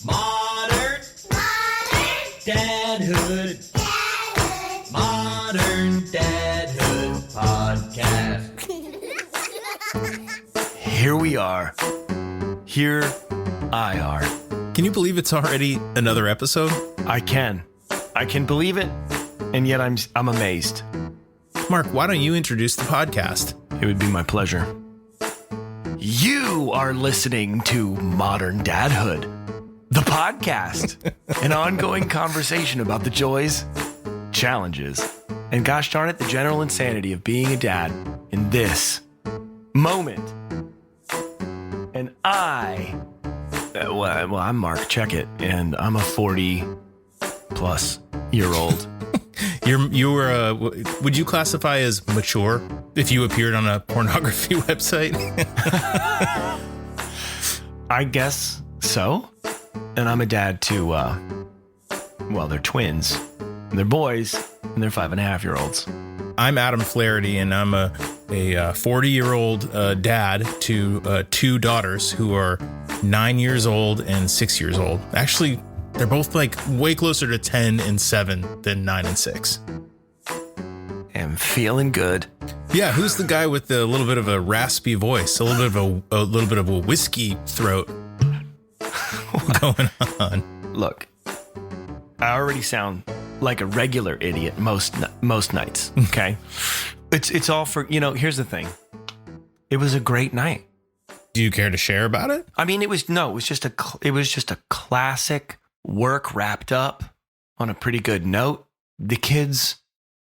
Modern Dadhood. Modern Dadhood podcast. Here we are. Here I are. Can you believe it's already another episode? I can believe it, and yet I'm amazed. Mark, why don't you introduce the podcast? It would be my pleasure. You are listening to Modern Dadhood, the podcast, an ongoing conversation about the joys, challenges, and gosh darn it, the general insanity of being a dad in this moment. And I'm Marc, check it, and I'm a 40-plus year old. Would you classify as mature if you appeared on a pornography website? I guess so. And I'm a dad to, they're twins. And they're boys, and they're 5.5-year-olds. I'm Adam Flaherty, and I'm a 40-year-old dad to two daughters who are 9 years old and 6 years old. Actually, they're both like way closer to 10 and 7 than 9 and 6. I'm feeling good. Yeah, who's the guy with the little bit of a raspy voice, a little bit of a whiskey throat? What's going on? Look, I already sound like a regular idiot most nights. Okay, it's all for Here's the thing. It was a great night. Do you care to share about it? I mean, it was just a classic work wrapped up on a pretty good note. The kids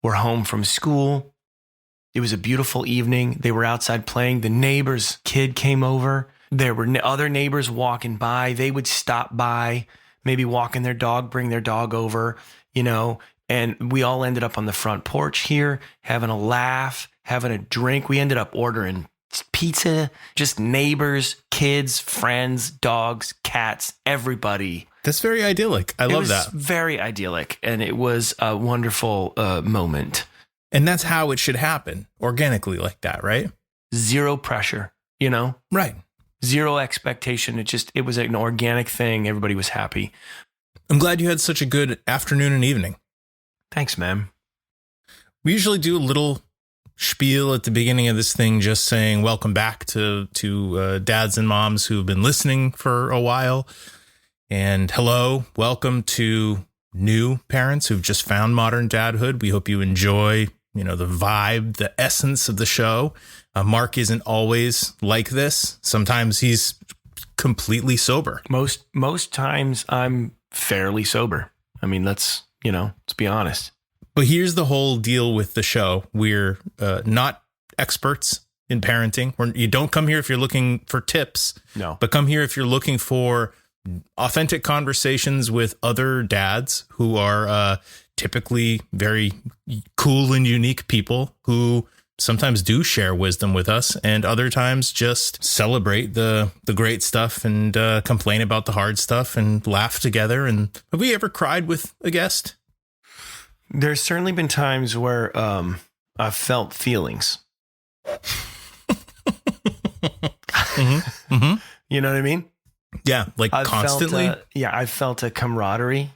were home from school. It was a beautiful evening. They were outside playing. The neighbor's kid came over. There were other neighbors walking by. They would stop by, maybe walking their dog, bring their dog over, and we all ended up on the front porch here, having a laugh, having a drink. We ended up ordering pizza, just neighbors, kids, friends, dogs, cats, everybody. That's very idyllic. I love that. It was very idyllic, and it was a wonderful moment. And that's how it should happen, organically like that, right? Zero pressure, Right. Zero expectation. It was an organic thing. Everybody was happy. I'm glad you had such a good afternoon and evening. Thanks, man. We usually do a little spiel at the beginning of this thing, just saying welcome back to dads and moms who've been listening for a while. And hello, welcome to new parents who've just found Modern Dadhood. We hope you enjoy, the vibe, the essence of the show. Marc isn't always like this. Sometimes he's completely sober. Most times I'm fairly sober. I mean, let's be honest. But here's the whole deal with the show. We're not experts in parenting. You don't come here if you're looking for tips. No. But come here if you're looking for authentic conversations with other dads who are typically very cool and unique people who sometimes do share wisdom with us and other times just celebrate the great stuff and complain about the hard stuff and laugh together. And have we ever cried with a guest? There's certainly been times where I've felt feelings. Mm-hmm. You know what I mean? Yeah, like constantly. I felt a camaraderie.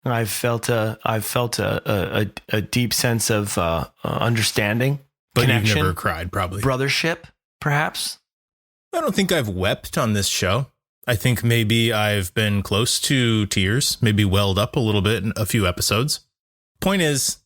I felt a deep sense of understanding, but connection, you've never cried, probably brothership, perhaps. I don't think I've wept on this show. I think maybe I've been close to tears, maybe welled up a little bit in a few episodes. Point is,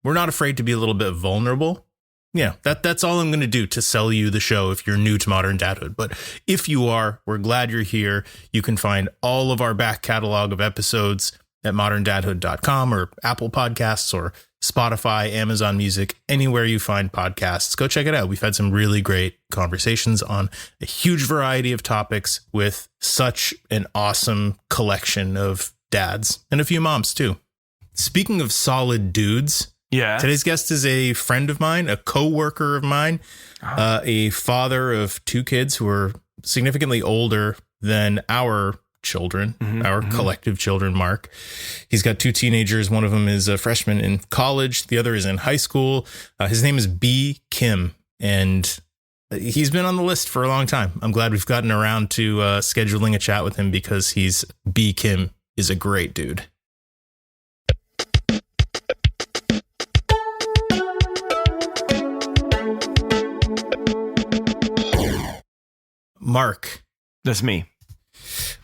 we're not afraid to be a little bit vulnerable. Yeah, that's all I'm going to do to sell you the show if you're new to Modern Dadhood. But if you are, we're glad you're here. You can find all of our back catalog of episodes at moderndadhood.com or Apple Podcasts or Spotify, Amazon Music, anywhere you find podcasts. Go check it out. We've had some really great conversations on a huge variety of topics with such an awesome collection of dads and a few moms, too. Speaking of solid dudes, yeah, today's guest is a friend of mine, a coworker of mine, a father of two kids who are significantly older than our children, our collective children, Marc. He's got two teenagers. One of them is a freshman in college. The other is in high school. His name is B. Kim. And he's been on the list for a long time. I'm glad we've gotten around to scheduling a chat with him because B. Kim is a great dude. Marc. That's me.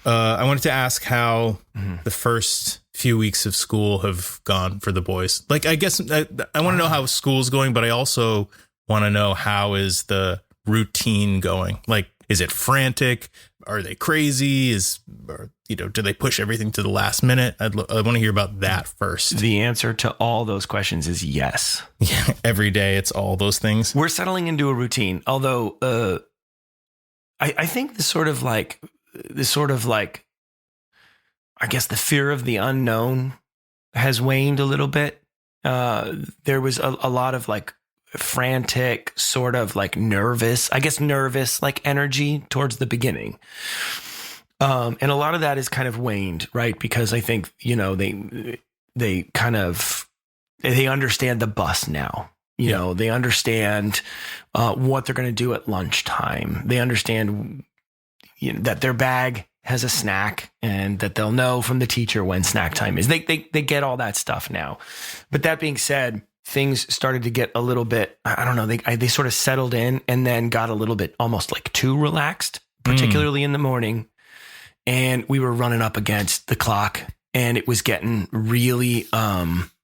I wanted to ask how the first few weeks of school have gone for the boys. Like, I guess I want to know how school's going, but I also want to know how is the routine going? Like, is it frantic? Are they crazy? Do they push everything to the last minute? I want to hear about that first. The answer to all those questions is yes. Yeah, every day it's all those things. We're settling into a routine, although I think the sort of like, I guess the fear of the unknown has waned a little bit. There was a lot of like frantic, sort of like nervous like energy towards the beginning. And a lot of that is kind of waned, right? Because I think, they understand the bus now. They understand what they're going to do at lunchtime. They understand that their bag has a snack and that they'll know from the teacher when snack time is. They get all that stuff now. But that being said, things started to get a little bit, I don't know, they sort of settled in and then got a little bit almost like too relaxed, particularly in the morning. And we were running up against the clock and it was getting really,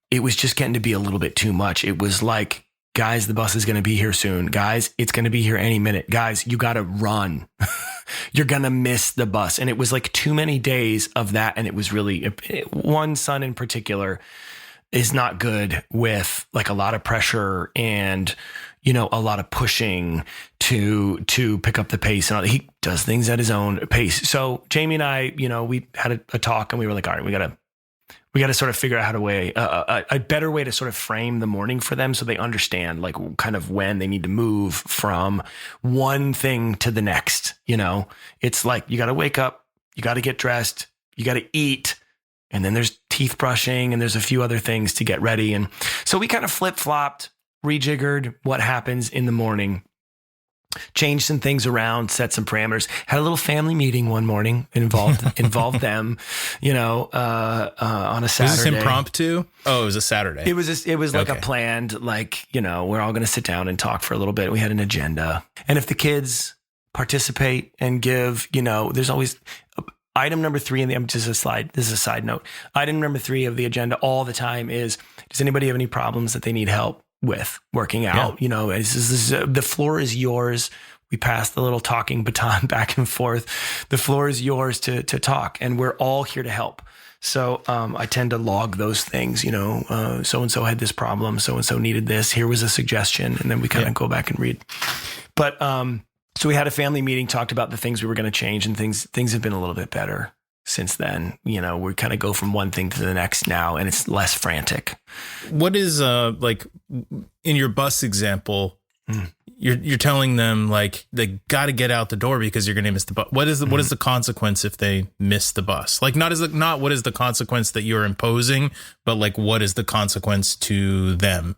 it was just getting to be a little bit too much. It was like, guys, the bus is going to be here soon. Guys, it's going to be here any minute. Guys, you got to run. You're going to miss the bus. And it was like too many days of that. And it was really, one son in particular is not good with like a lot of pressure and, a lot of pushing to pick up the pace. And he does things at his own pace. So Jamie and I, we had a talk and we were like, all right, we got to sort of figure out how to a better way to sort of frame the morning for them so they understand like kind of when they need to move from one thing to the next. It's like you got to wake up, you got to get dressed, you got to eat, and then there's teeth brushing and there's a few other things to get ready. And so we kind of flip-flopped, rejiggered what happens in the morning, changed some things around, set some parameters, had a little family meeting one morning, involved them, on a Saturday. Was this impromptu? Oh, it was a Saturday. It was like a planned, like, we're all going to sit down and talk for a little bit. We had an agenda. And if the kids participate and give, there's always item number 3 in this is a side note. Item number 3 of the agenda all the time is, does anybody have any problems that they need help with working out? Yeah. The floor is yours. We pass the little talking baton back and forth. The floor is yours to talk, and we're all here to help. So I tend to log those things, so-and-so had this problem, so-and-so needed this, here was a suggestion, and then we kind of go back and read. But so we had a family meeting, talked about the things we were going to change, and things have been a little bit better since then. We kind of go from one thing to the next now, and it's less frantic. What is like in your bus example, you're telling them like they got to get out the door because you're going to miss the bus. What is the consequence if they miss the bus? Like not what is the consequence that you're imposing, but like what is the consequence to them?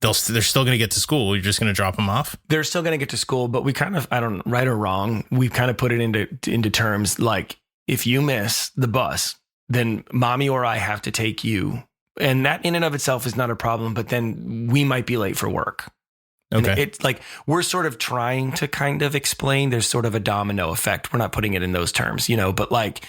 They're still going to get to school. You're just going to drop them off. They're still going to get to school, but we kind of, I don't know, right or wrong, we kind of put it into terms like, if you miss the bus, then mommy or I have to take you. And that in and of itself is not a problem, but then we might be late for work. Okay. And it's like, we're sort of trying to kind of explain there's sort of a domino effect. We're not putting it in those terms, but like,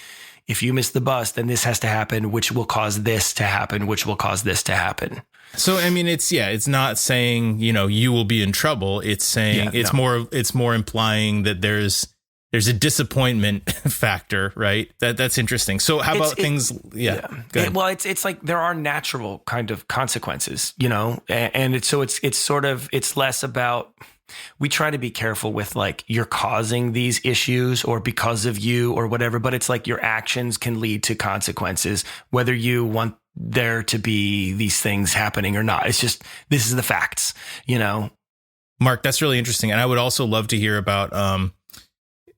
if you miss the bus, then this has to happen, which will cause this to happen, which will cause this to happen. So, I mean, it's not saying, you will be in trouble. It's saying it's more implying that there's a disappointment factor, right? That's interesting. So how about things? Yeah. Well, it's like there are natural kind of consequences, and it's less about, we try to be careful with like you're causing these issues or because of you or whatever, but it's like your actions can lead to consequences, whether you want there to be these things happening or not. It's just, this is the facts, Marc, that's really interesting. And I would also love to hear about,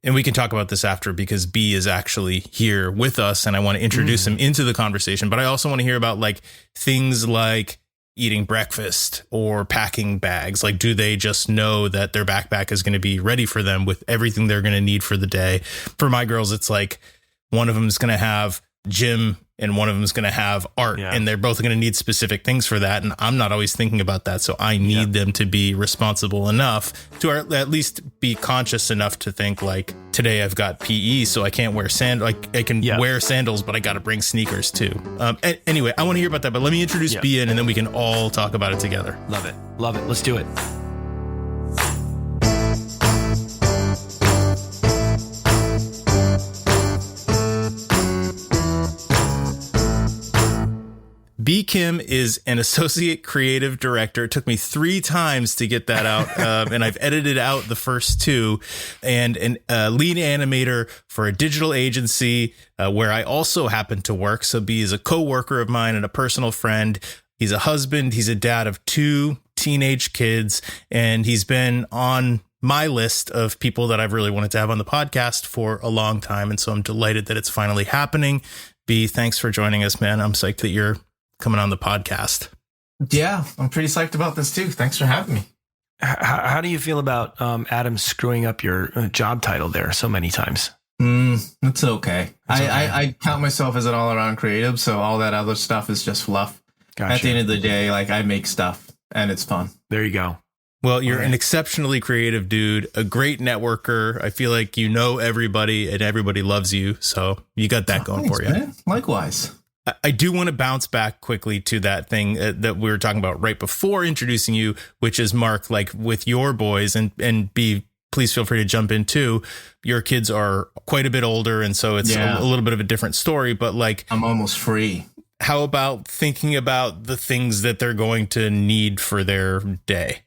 and we can talk about this after because B is actually here with us and I want to introduce him into the conversation. But I also want to hear about like things like eating breakfast or packing bags? Like, do they just know that their backpack is going to be ready for them with everything they're going to need for the day? For my girls, it's like one of them is going to have gym and one of them is going to have art, and they're both going to need specific things for that. And I'm not always thinking about that. So I need them to be responsible enough to at least be conscious enough to think like, today I've got PE, so I can't wear like I can wear sandals, but I got to bring sneakers too. Anyway, I want to hear about that, but let me introduce B in and then we can all talk about it together. Love it. Love it. Let's do it. B. Kim is an associate creative director. It took me 3 times to get that out, and I've edited out the first 2, and a lead animator for a digital agency where I also happen to work. So B is a co-worker of mine and a personal friend. He's a husband. He's a dad of 2 teenage kids, and he's been on my list of people that I've really wanted to have on the podcast for a long time. And so I'm delighted that it's finally happening. B, thanks for joining us, man. I'm psyched that you're coming on the podcast. Yeah, I'm pretty psyched about this too. Thanks for having me. How do you feel about Adam screwing up your job title there so many times? It's okay. I count myself as an all-around creative, so all that other stuff is just fluff. Gotcha. At the end of the day, like, I make stuff and it's fun. There you go. Well, you're an exceptionally creative dude, a great networker. I feel like you know everybody and everybody loves you. So you got that going for you. Man. Likewise. I do want to bounce back quickly to that thing that we were talking about right before introducing you, which is Marc, like with your boys, and B, please feel free to jump in too. Your kids are quite a bit older, and so it's a little bit of a different story, but like, I'm almost free. How about thinking about the things that they're going to need for their day?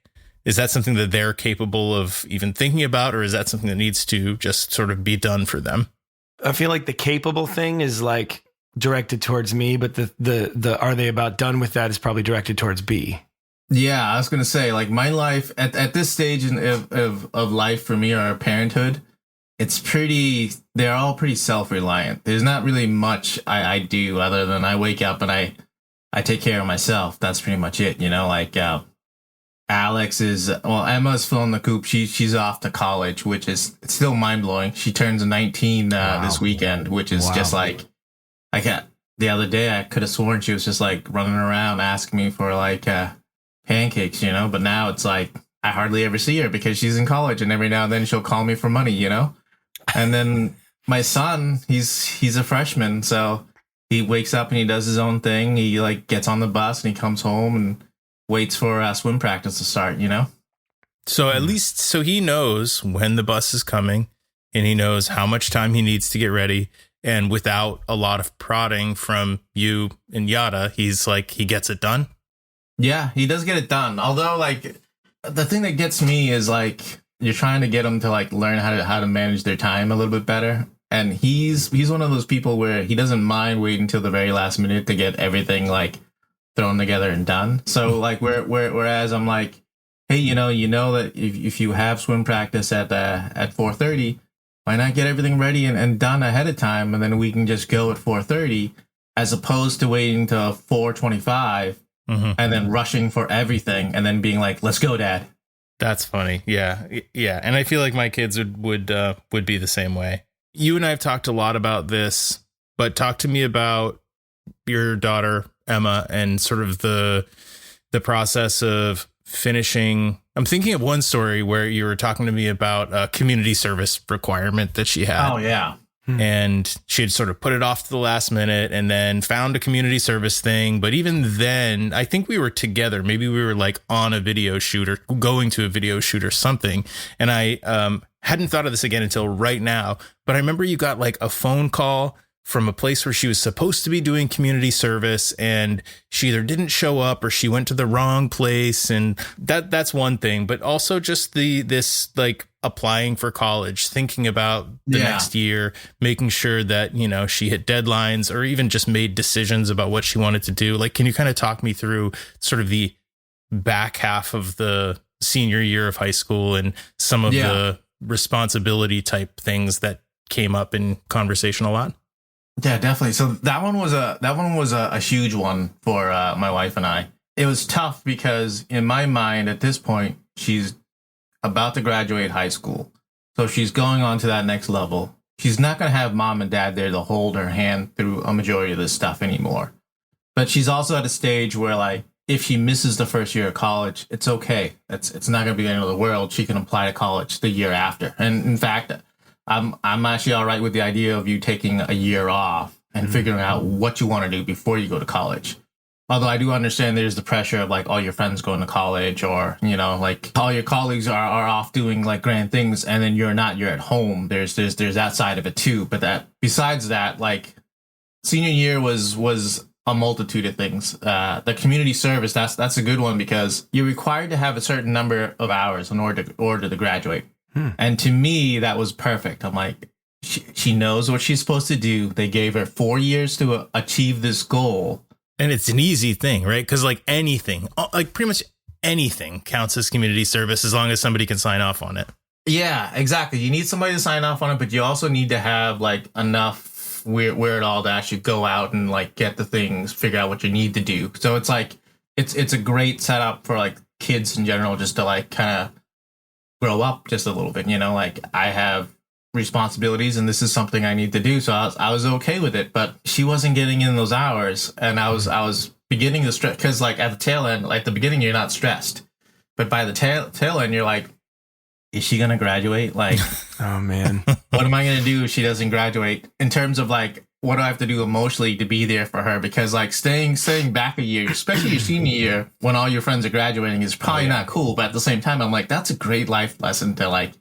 Is that something that they're capable of even thinking about, or is that something that needs to just sort of be done for them? I feel like the capable thing is like directed towards me, but the are they about done with that is probably directed towards B. Yeah, I was gonna say, like, my life at this stage of life for me, or parenthood, they're all pretty self-reliant. There's not really much I do other than I wake up and I take care of myself. That's pretty much it, you know. Like, Alex Emma's still in the coop. She's off to college, which is, it's still mind blowing. She turns 19 this weekend, which is just like, the other day I could have sworn she was just like running around asking me for like pancakes, you know. But now it's like I hardly ever see her because she's in college, and every now and then she'll call me for money, you know. And then my son, he's a freshman, so he wakes up and he does his own thing. He like gets on the bus and he comes home and waits for swim practice to start, you know. So at least, so he knows when the bus is coming, and he knows how much time he needs to get ready. And without a lot of prodding from you and Yada, he's like, he gets it done. Yeah, he does get it done. Although, like, the thing that gets me is like, you're trying to get them to like learn how to manage their time a little bit better. And he's one of those people where he doesn't mind waiting until the very last minute to get everything like thrown together and done. So like, whereas I'm like, hey, you know that if you have swim practice at 4:30. Why not get everything ready and done ahead of time, and then we can just go at 4:30, as opposed to waiting till 4:25 and then rushing for everything and then being like, "Let's go, Dad." That's funny. Yeah. And I feel like my kids would be the same way. You and I have talked a lot about this, but talk to me about your daughter Emma and sort of the process of finishing. I'm thinking of one story where you were talking to me about a community service requirement that she had. Oh, yeah. And she had sort of put it off to the last minute and then found a community service thing. But even then, I think we were together. Maybe we were like on a video shoot or going to a video shoot or something. And I hadn't thought of this again until right now. But I remember you got like a phone call from a place where she was supposed to be doing community service, and she either didn't show up or she went to the wrong place. And that's one thing, but also just this like applying for college, thinking about the next year, making sure that, you know, she hit deadlines or even just made decisions about what she wanted to do. Like, can you kind of talk me through sort of the back half of the senior year of high school and some of the responsibility type things that came up in conversation a lot? Yeah, definitely. So that one was a huge one for my wife and I. it was tough because in my mind at this point, she's about to graduate high school. So she's going on to that next level. She's not going to have mom and dad there to hold her hand through a majority of this stuff anymore. But she's also at a stage where, like, if she misses the first year of college, it's okay. It's not going to be the end of the world. She can apply to college the year after. And in fact, I'm actually all right with the idea of you taking a year off and figuring out what you want to do before you go to college. Although I do understand there's the pressure of like all your friends going to college, or, you know, like all your colleagues are off doing like grand things, and then you're not, you're at home. There's that side of it too. But that besides that, like senior year was a multitude of things. The community service, that's a good one because you're required to have a certain number of hours in order to graduate. And to me, that was perfect. I'm like, she knows what she's supposed to do. They gave her 4 years to achieve this goal. And it's an easy thing, right? Because like anything, like pretty much anything counts as community service as long as somebody can sign off on it. Yeah, exactly. You need somebody to sign off on it, but you also need to have like enough wherewithal to actually go out and like get the things, figure out what you need to do. So it's like, it's a great setup for like kids in general, just to like kind of grow up just a little bit, you know, like I have responsibilities and this is something I need to do. So I was okay with it, but she wasn't getting in those hours, and I was beginning to stress, because like at the tail end, like the beginning, you're not stressed, but by the tail end, you're like, is she gonna graduate? Like, Oh man. what am I gonna do if she doesn't graduate? In terms of like, what do I have to do emotionally to be there for her? Because like staying back a year, especially your senior year, when all your friends are graduating, is probably not cool. But at the same time, I'm like, that's a great life lesson to like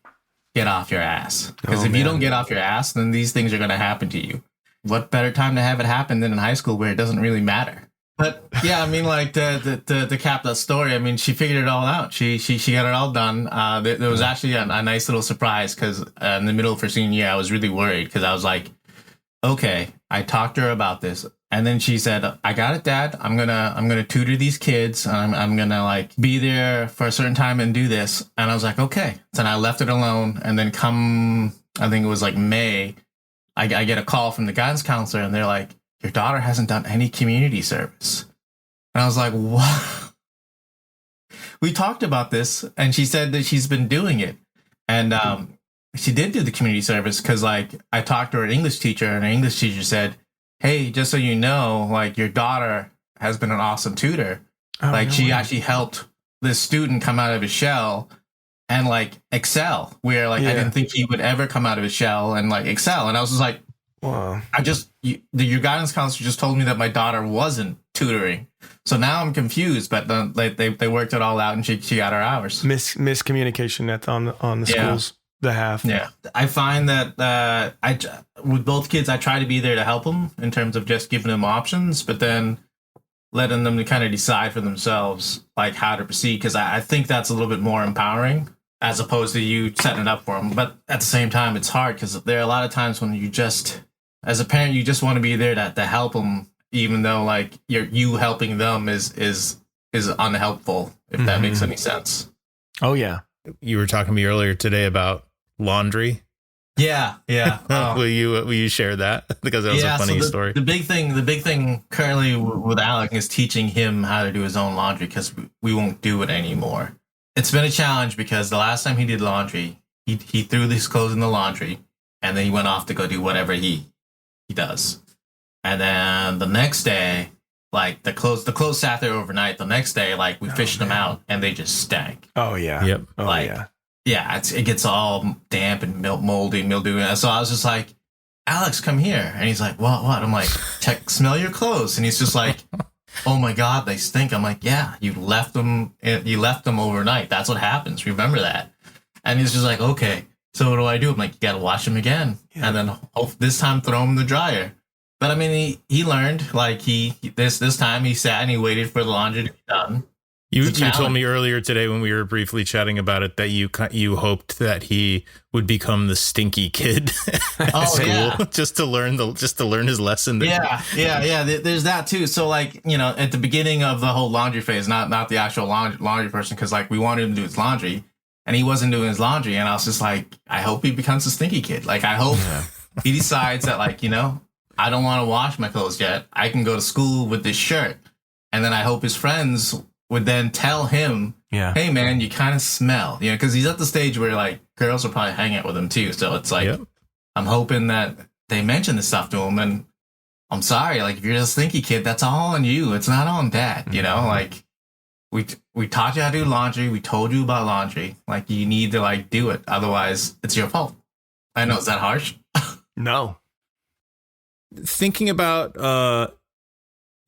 get off your ass. Because if you don't get off your ass, then these things are going to happen to you. What better time to have it happen than in high school, where it doesn't really matter? But yeah, I mean, like to cap that story, I mean, she figured it all out. She got it all done. There was actually a nice little surprise, because in the middle of her senior year, I was really worried, because I was like, okay, I talked to her about this, and then she said, I got it, Dad. I'm gonna tutor these kids. I'm gonna like be there for a certain time and do this. And I was like, okay. So then I left it alone. And then come, I think it was like May, I get a call from the guidance counselor, and they're like, your daughter hasn't done any community service. And I was like, what? We talked about this, and she said that she's been doing it. And she did do the community service, because like I talked to her English teacher, and her English teacher said, hey, just so you know, like your daughter has been an awesome tutor. Like she actually helped this student come out of his shell and like excel, where like I didn't think he would ever come out of his shell and like excel. And I was just like, Wow. Your guidance counselor just told me that my daughter wasn't tutoring. So now I'm confused, but they worked it all out, and she got her hours. Miscommunication on the school's behalf. Yeah. I find that with both kids, I try to be there to help them in terms of just giving them options, but then letting them to kind of decide for themselves like how to proceed, because I think that's a little bit more empowering as opposed to you setting it up for them. But at the same time, it's hard, because there are a lot of times when you just, as a parent, you just want to be there to help them, even though like you helping them is unhelpful, if that makes any sense. Oh yeah. You were talking to me earlier today about laundry. Yeah. Will you share that? Because that was a funny story. The big thing currently with Alec is teaching him how to do his own laundry, because we won't do it anymore. It's been a challenge, because the last time he did laundry, he threw his clothes in the laundry, and then he went off to go do whatever he does. And then the next day, like the clothes sat there overnight. The next day, like we fished them out, and they just stank. Oh yeah. Yep. Oh like, yeah. It gets all damp and moldy, mildew. So I was just like, Alex, come here. And he's like, what? I'm like, smell your clothes. And he's just like, oh my God, they stink. I'm like, yeah, you left them overnight. That's what happens. Remember that. And he's just like, okay, so what do I do? I'm like, you got to wash them again. Yeah. And then this time throw them in the dryer. But I mean, he learned, like this time he sat and he waited for the laundry to be done. You told me earlier today when we were briefly chatting about it that you hoped that he would become the stinky kid at school, just to learn his lesson. Yeah. There's that too. So like, you know, at the beginning of the whole laundry phase, not the actual laundry person, because like we wanted him to do his laundry, and he wasn't doing his laundry, and I was just like, I hope he becomes a stinky kid. Like I hope he decides that, like, you know, I don't want to wash my clothes yet. I can go to school with this shirt. And then I hope his friends would then tell him, Yeah. hey man, you kind of smell, you know, because he's at the stage where like girls will probably hang out with him too. So it's like, Yep. I'm hoping that they mention this stuff to him. And I'm sorry, like if you're a stinky kid, that's all on you. It's not on dad, you know, like we taught you how to do laundry. We told you about laundry. Like you need to like do it. Otherwise it's your fault. I know. Is that harsh? No. Thinking about,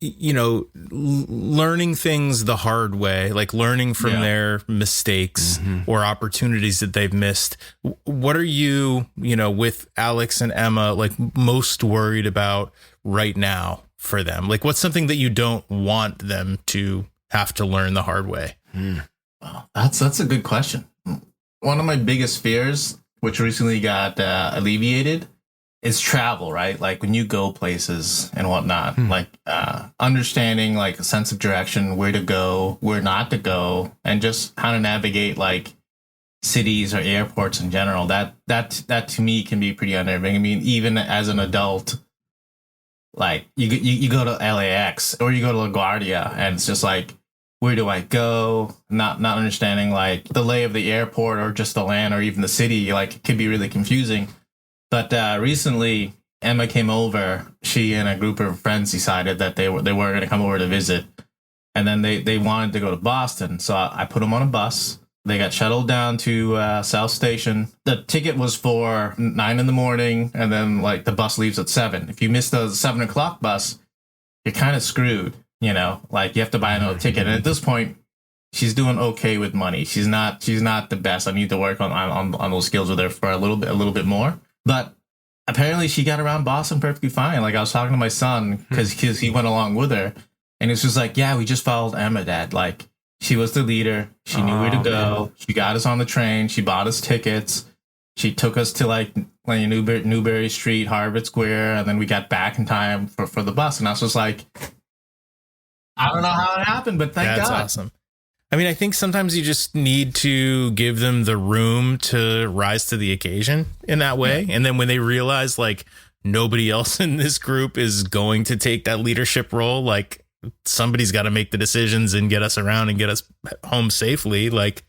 learning things the hard way, like learning from their mistakes or opportunities that they've missed. What are you, with Alex and Emma, like most worried about right now for them? Like what's something that you don't want them to have to learn the hard way? Well, that's a good question. One of my biggest fears, which recently got alleviated, is travel, right? Like when you go places and whatnot, like understanding like a sense of direction, where to go, where not to go, and just how to navigate like cities or airports in general. That to me can be pretty unnerving. I mean, even as an adult, like you go to LAX or you go to LaGuardia, and it's just like, where do I go? Not understanding like the lay of the airport or just the land or even the city. Like it could be really confusing. But recently, Emma came over. She and a group of friends decided that they were going to come over to visit, and then they wanted to go to Boston. So I put them on a bus. They got shuttled down to South Station. The ticket was for 9 a.m, and then like the bus leaves at 7. If you miss the 7 o'clock bus, you're kind of screwed. You know, like you have to buy another ticket. And at this point, she's doing okay with money. She's not the best. I need to work on those skills with her for a little bit more. But apparently she got around Boston perfectly fine. Like I was talking to my son because he went along with her, and it's just like, yeah, we just followed Emma, Dad. Like she was the leader. She knew where to go. Man. She got us on the train. She bought us tickets. She took us to like Newberry Street, Harvard Square, and then we got back in time for the bus. And I was just like, I don't know how it happened, but thank God. That's awesome. I mean, I think sometimes you just need to give them the room to rise to the occasion in that way. Yeah. And then when they realize like nobody else in this group is going to take that leadership role, like somebody's got to make the decisions and get us around and get us home safely. Like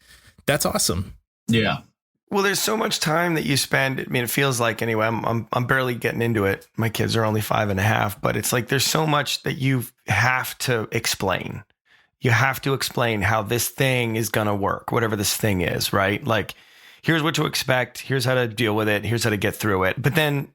that's awesome. Yeah. Well, there's so much time that you spend. I mean, it feels like anyway, I'm barely getting into it. My kids are only 5.5, but it's like, there's so much that you have to explain. You have to explain how this thing is going to work, whatever this thing is, right? Like, here's what to expect. Here's how to deal with it. Here's how to get through it. But then,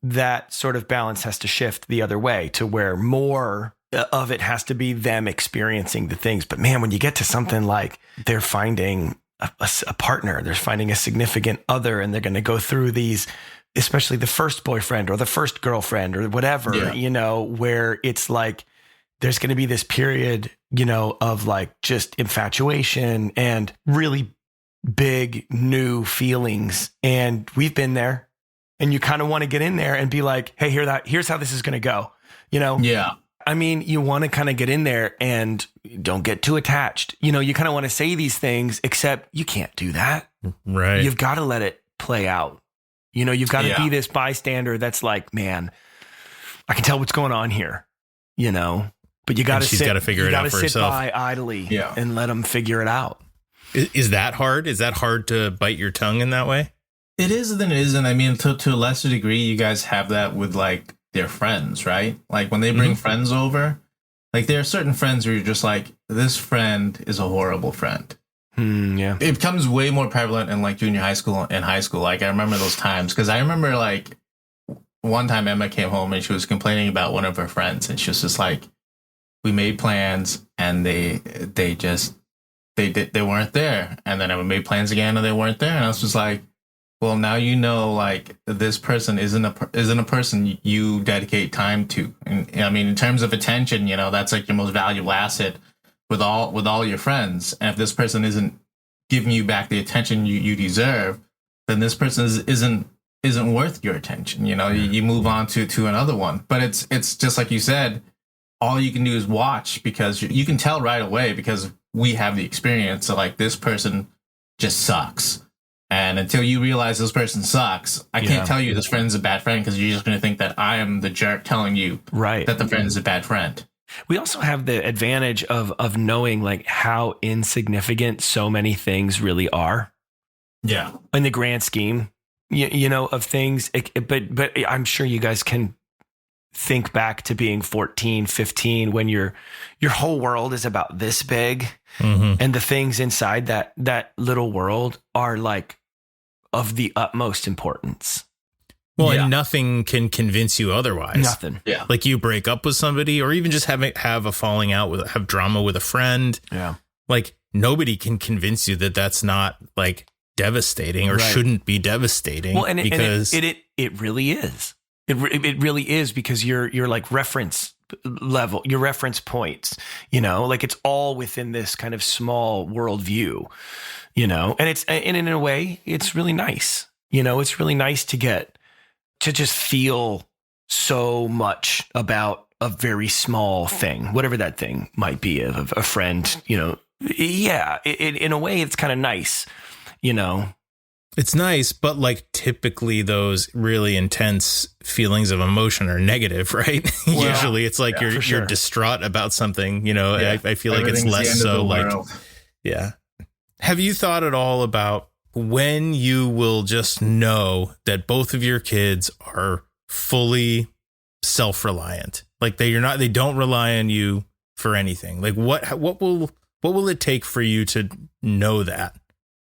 that sort of balance has to shift the other way to where more of it has to be them experiencing the things. But man, when you get to something like they're finding a partner, they're finding a significant other, and they're going to go through these, especially the first boyfriend or the first girlfriend or whatever, where it's like, there's going to be this period, of like just infatuation and really big new feelings. And we've been there, and you kind of want to get in there and be like, hey, here's how this is going to go, Yeah. I mean, you want to kind of get in there and don't get too attached. You kind of want to say these things, except you can't do that. Right. You've got to let it play out. You've got to be this bystander that's like, man, I can tell what's going on here, but you got to sit, figure it out for herself. By idly and let them figure it out. Is that hard? Is that hard to bite your tongue in that way? It is and it isn't. I mean, to a lesser degree, you guys have that with like their friends, right? Like when they bring friends over, like there are certain friends where you're just like, this friend is a horrible friend. Yeah. It becomes way more prevalent in like junior high school and high school. Like I remember those times because I remember like one time Emma came home and she was complaining about one of her friends, and she was just like, we made plans and they weren't there. And then I made plans again and they weren't there. And I was just like, well, now like this person isn't a person you dedicate time to. And I mean, in terms of attention, that's like your most valuable asset with all your friends. And if this person isn't giving you back the attention you deserve, then this person isn't worth your attention. You move on to another one. But it's just like you said, all you can do is watch, because you can tell right away, because we have the experience of like, this person just sucks. And until you realize this person sucks, I can't tell you this friend's a bad friend, because you're just going to think that I am the jerk telling you that the friend is a bad friend. We also have the advantage of knowing like how insignificant so many things really are Yeah. in the grand scheme, you know, of things. But I'm sure you guys can think back to being 14, 15, when your whole world is about this big, and the things inside that little world are like of the utmost importance. Well, and nothing can convince you otherwise. Nothing. Yeah. Like you break up with somebody, or even just have a falling out have drama with a friend. Yeah. Like nobody can convince you that that's not like devastating or Right. shouldn't be devastating. Well, and because it really is. It really is, because you're like reference level, your reference points, you know, like it's all within this kind of small worldview, you know, and in a way, it's really nice. You know, it's really nice to just feel so much about a very small thing, whatever that thing might be, of a friend, you know. Yeah, in a way, it's kind of nice, you know. it's nice, but like typically those really intense feelings of emotion are negative, right? Well, Usually it's like for you're sure. distraught about something, you know. Yeah. I feel like it's Everything's the less end of so the like, world. yeah. Have you thought at all about when you will just know that both of your kids are fully self-reliant? Like they don't rely on you for anything. Like what will it take for you to know that?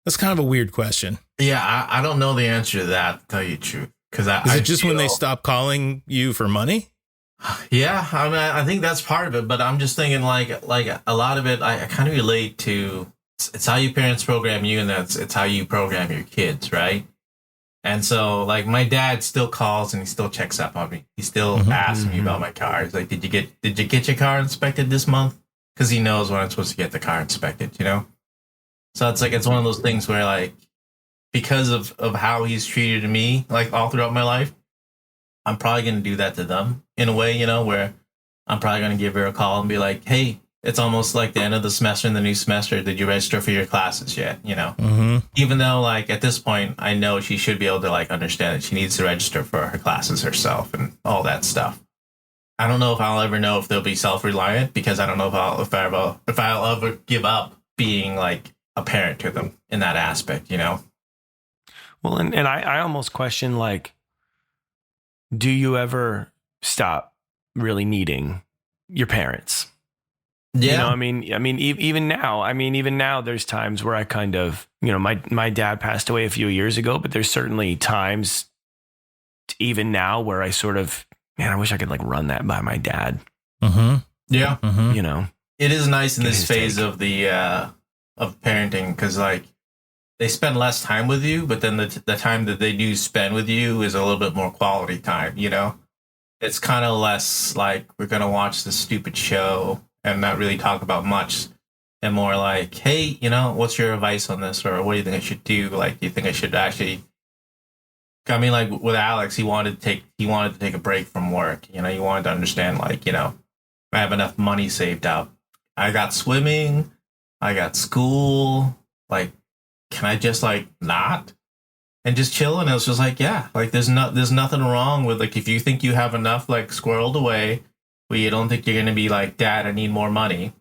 That's kind of a weird question. Yeah, I don't know the answer to that, to tell you the truth. Because Is it just when they stop calling you for money? Yeah, I mean, I think that's part of it, but I'm just thinking like a lot of it, I kind of relate to it's how your parents program you, and it's how you program your kids, right? And so, like, my dad still calls and he still checks up on me. He still asks me about my car. He's like, "Did you get your car inspected this month?" Because he knows when I'm supposed to get the car inspected, you know. So it's one of those things where, like, because of how he's treated me, like all throughout my life, I'm probably going to do that to them in a way, you know, where I'm probably going to give her a call and be like, "Hey, it's almost like the end of the semester in the new semester. Did you register for your classes yet?" You know, even though like at this point, I know she should be able to like understand that she needs to register for her classes herself and all that stuff. I don't know if I'll ever know if they'll be self-reliant, because I don't know if I'll ever give up being like a parent to them in that aspect, you know? Well, and I almost question, like, do you ever stop really needing your parents? Yeah. You know, even now, there's times where I kind of, you know, my dad passed away a few years ago, but there's certainly times even now where I sort of, man, I wish I could like run that by my dad. Yeah. You know, It is nice in Get this his phase take. of the of parenting, because like they spend less time with you, but then the time that they do spend with you is a little bit more quality time, you know? It's kind of less like we're going to watch this stupid show and not really talk about much, and more like, "Hey, you know, what's your advice on this?" Or, "What do you think I should do?" Like, "Do you think I should actually..." I mean, like with Alex, he wanted to take a break from work. You know, he wanted to understand, like, you know, I have enough money saved up. I got swimming, I got school. Like, can I just like not and just chill? And it was just like, yeah, like there's nothing wrong with like if you think you have enough like squirreled away, where you don't think you're gonna be like, "Dad, I need more money."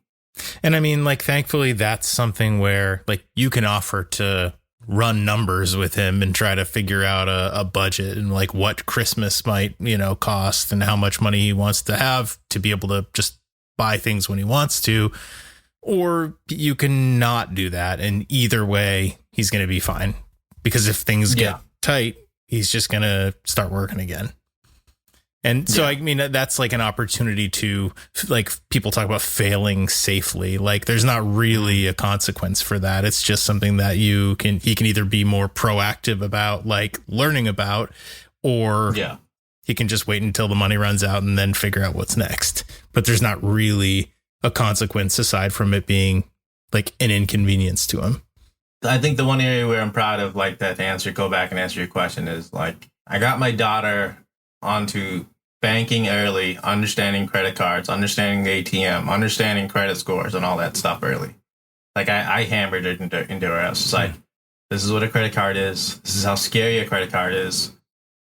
And I mean, like, thankfully, that's something where like you can offer to run numbers with him and try to figure out a budget and like what Christmas might, you know, cost and how much money he wants to have to be able to just buy things when he wants to. Or you can not do that. And either way, he's going to be fine, because if things get tight, he's just going to start working again. And so, I mean, that's like an opportunity to, like, people talk about failing safely. Like, there's not really a consequence for that. It's just something that he can either be more proactive about, like learning about, or he can just wait until the money runs out and then figure out what's next. But there's not really a consequence aside from it being like an inconvenience to him. I think the one area where I'm proud of, like, that to go back and answer your question is, like, I got my daughter onto banking early, understanding credit cards, understanding the ATM, understanding credit scores and all that stuff early. Like, I hammered it into her. I was just like, "This is what a credit card is. This is how scary a credit card is."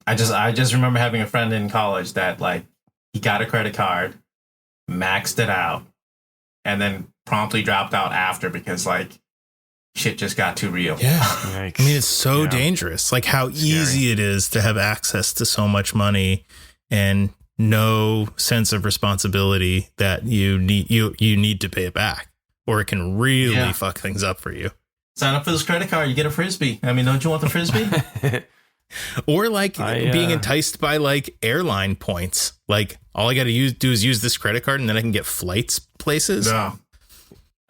I just remember having a friend in college that, like, he got a credit card, maxed it out, and then promptly dropped out after because like shit just got too real. Yeah. Yikes. I mean, it's so Yeah. dangerous. Like how easy it is to have access to so much money and no sense of responsibility that you need to pay it back, or it can really fuck things up for you. Sign up for this credit card, you get a frisbee. I mean, don't you want the frisbee? Or like being enticed by like airline points. Like all I got to do is use this credit card and then I can get flights places. No.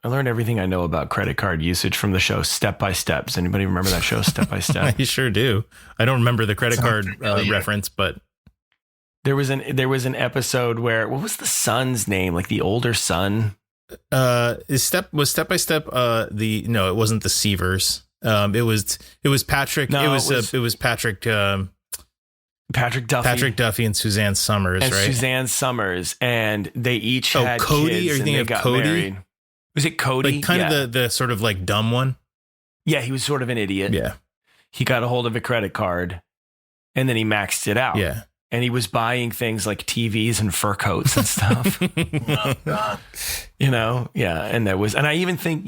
I learned everything I know about credit card usage from the show Step by Step. Does anybody remember that show, Step by Step? I sure do. I don't remember the credit Sounds card familiar. reference, but There was an episode where, what was the son's name? Like the older son? Step by Step no, it wasn't the Seavers. It was Patrick. No, it was Patrick. Patrick Duffy. Patrick Duffy and Suzanne Summers, and right? Suzanne Summers, and they each had Cody? kids. Are you and thinking they of got Cody? married. Was it Cody? Like kind of the sort of like dumb one. Yeah, he was sort of an idiot. Yeah. He got a hold of a credit card, and then he maxed it out. Yeah. And he was buying things like TVs and fur coats and stuff. Oh, God. Yeah. And I even think,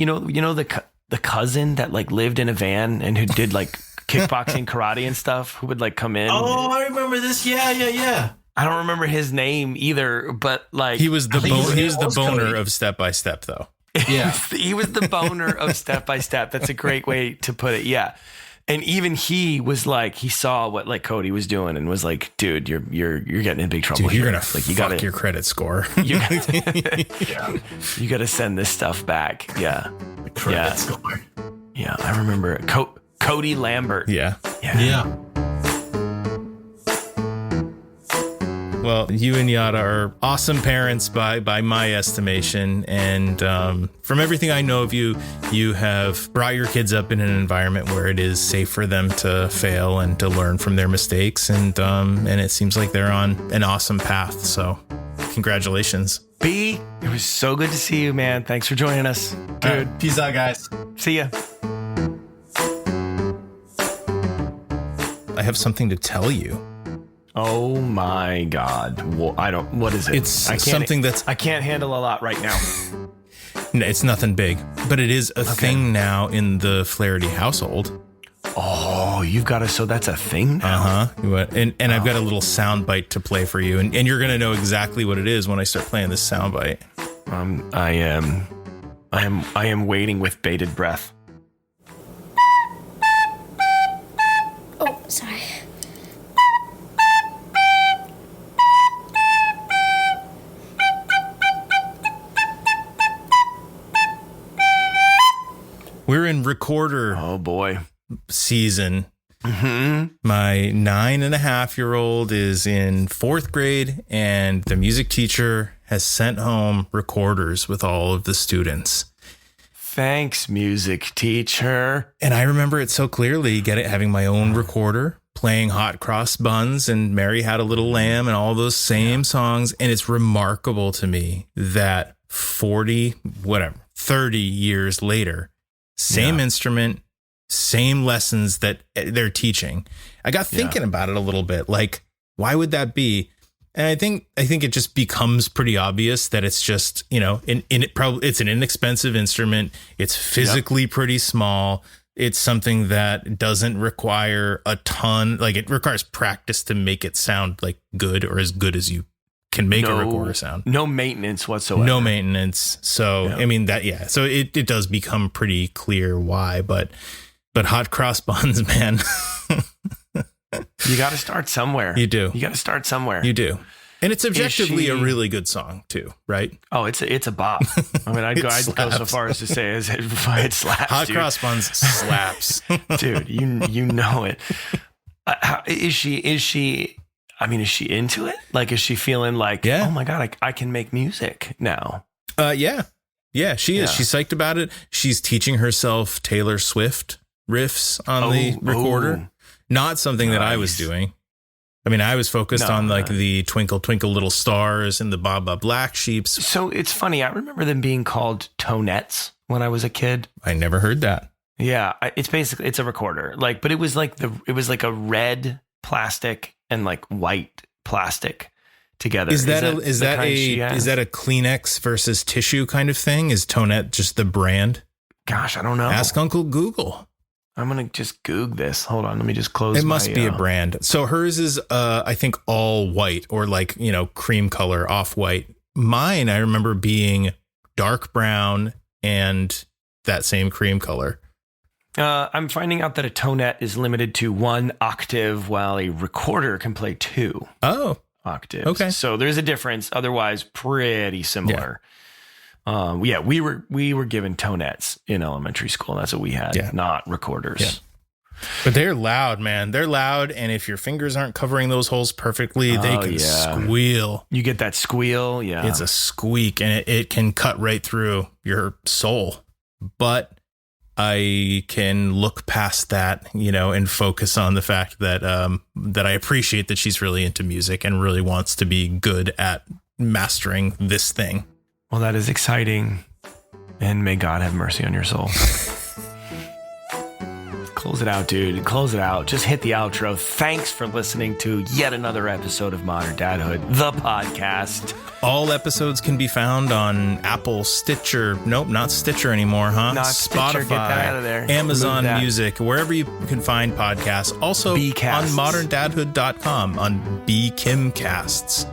the cousin that like lived in a van and who did like kickboxing, karate and stuff, who would like come in. Oh, I remember this. Yeah. I don't remember his name either, but like He was the think he was the was boner Cody. of Step by Step, though. Yeah. he was the boner of Step by Step. That's a great way to put it. Yeah. And even he was like, he saw what like Cody was doing and was like, dude, you're getting in big trouble. Dude, you're here. gonna like, you fuck gotta, your credit score. you gotta send this stuff back. Yeah. The credit Yeah. score. Yeah. I remember Cody Lambert. Yeah. Yeah. Well, you and Yada are awesome parents by my estimation. And from everything I know of you, you have brought your kids up in an environment where it is safe for them to fail and to learn from their mistakes. And it seems like they're on an awesome path. So congratulations. B, it was so good to see you, man. Thanks for joining us. All Dude, right, peace out, guys. see ya. I have something to tell you. Oh my God. What is it? It's I can't- something that's I can't handle a lot right now. it's nothing big, but it is a thing now in the Flaherty household. Oh, so that's a thing now? And I've got a little sound bite to play for you, and you're gonna know exactly what it is when I start playing this sound bite. I am waiting with bated breath. Oh, sorry. We're in recorder Oh boy. season. Mm-hmm. My 9.5-year-old is in 4th grade, and the music teacher has sent home recorders with all of the students. Thanks, music teacher. And I remember it so clearly, having my own recorder, playing Hot Cross Buns and Mary Had a Little Lamb and all those same songs. And it's remarkable to me that 30 years later, same instrument, same lessons that they're teaching. I got thinking about it a little bit. Like, why would that be? And I think it just becomes pretty obvious that it's just, it's an inexpensive instrument. It's physically pretty small. It's something that doesn't require a ton, like it requires practice to make it sound like good or as good as you can make a recorder sound. No maintenance whatsoever. No maintenance. So, I mean so it does become pretty clear why, but Hot Cross Buns, man. You got to start somewhere. You do. You got to start somewhere. You do. And it's objectively a she- really good song too, right? Oh, it's a bop. I mean, I'd go so slaps. far as to say it slaps. Hot dude. Cross Buns slaps. Dude, you know it. Is she? I mean, is she into it? Like, is she feeling like, oh my God, I can make music now? Yeah, she is. Yeah. She's psyched about it. She's teaching herself Taylor Swift riffs on the recorder. Not something that I was doing. I mean, I was focused on like the Twinkle Twinkle Little Stars and the Baba Black Sheeps. So it's funny. I remember them being called tonettes when I was a kid. I never heard that. Yeah, it's a recorder. Like, but it was like a red plastic and like white plastic together. Is that the kind she has? is that a Kleenex versus tissue kind of thing? Is Tonette just the brand? Gosh, I don't know. Ask Uncle Google. I'm going to just Goog this. Hold on. Let me just close It must be a brand. So hers is, I think, all white or like, cream color, off white. Mine, I remember being dark brown and that same cream color. I'm finding out that a Tonette is limited to 1 octave while a recorder can play 2 octaves. Okay. So there's a difference. Otherwise, pretty similar. Yeah. We were given Tonettes in elementary school. That's what we had, not recorders. Yeah. But they're loud, man. They're loud. And if your fingers aren't covering those holes perfectly, they can squeal. You get that squeal. Yeah. It's a squeak and it can cut right through your soul. But I can look past that, and focus on the fact that that I appreciate that she's really into music and really wants to be good at mastering this thing. Well, that is exciting. And may God have mercy on your soul. Close it out, dude. Close it out. Just hit the outro. Thanks for listening to yet another episode of Modern Dadhood, the podcast. All episodes can be found on Apple, Stitcher. Nope, not Stitcher anymore, huh? Not Spotify, Stitcher, get that out of there. Amazon Music, wherever you can find podcasts. Also on moderndadhood.com on BKimcasts.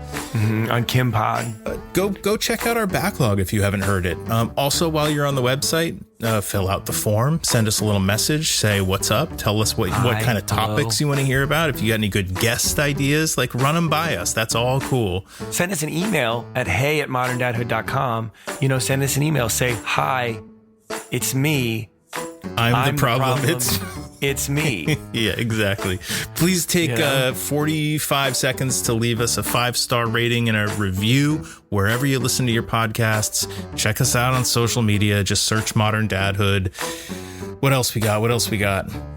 On Kim Pod. Go check out our backlog if you haven't heard it. Also, while you're on the website, fill out the form, send us a little message, say what's up, tell us what kind of topics you want to hear about. If you got any good guest ideas, run them by us. That's all cool. Send us an email at hey@moderndadhood.com. Send us an email. Say, hi, it's me. I'm the problem. It's me. Yeah, exactly. Please take 45 seconds to leave us a 5-star rating and a review wherever you listen to your podcasts. Check us out on social media. Just search Modern Dadhood. What else we got?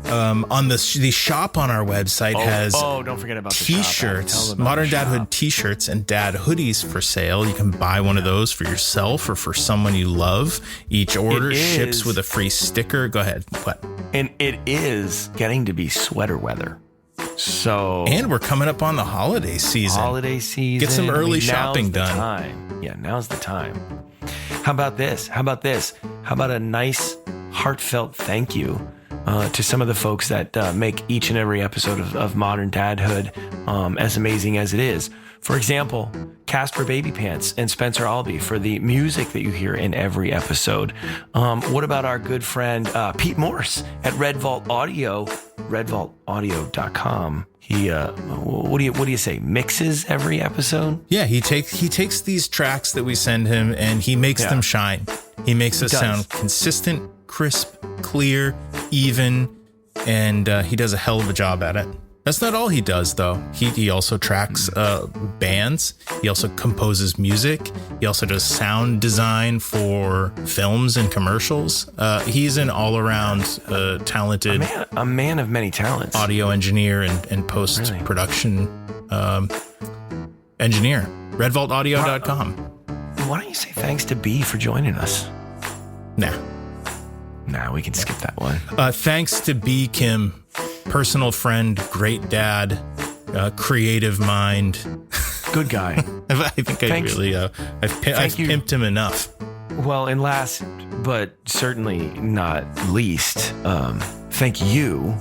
On the shop on our website has don't forget about the t-shirts, Modern Dadhood t-shirts and dad hoodies for sale. You can buy one of those for yourself or for someone you love. Each order ships with a free sticker. Go ahead. What? And it is getting to be sweater weather. And we're coming up on the holiday season. Get some early shopping done. Yeah, now's the time. How about this? How about a nice heartfelt thank you to some of the folks that make each and every episode of Modern Dadhood as amazing as it is. For example, Casper Baby Pants and Spencer Albee for the music that you hear in every episode. What about our good friend Pete Morse at Red Vault Audio, redvaultaudio.com. He what do you say, mixes every episode? Yeah, he takes these tracks that we send him and he makes them shine. He makes us sound consistent, crisp, clear, even, and he does a hell of a job at it. That's not all he does, though. He also tracks bands. He also composes music. He also does sound design for films and commercials. He's an all-around talented... A man of many talents. Audio engineer and post-production engineer. RedVaultAudio.com. Why don't you say thanks to B for joining us? Nah, we can skip that one. Thanks to B. Kim, personal friend, great dad, creative mind. Good guy. I think I've pimped him enough. Well, and last but certainly not least, thank you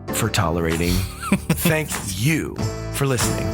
for tolerating. Thank you for listening.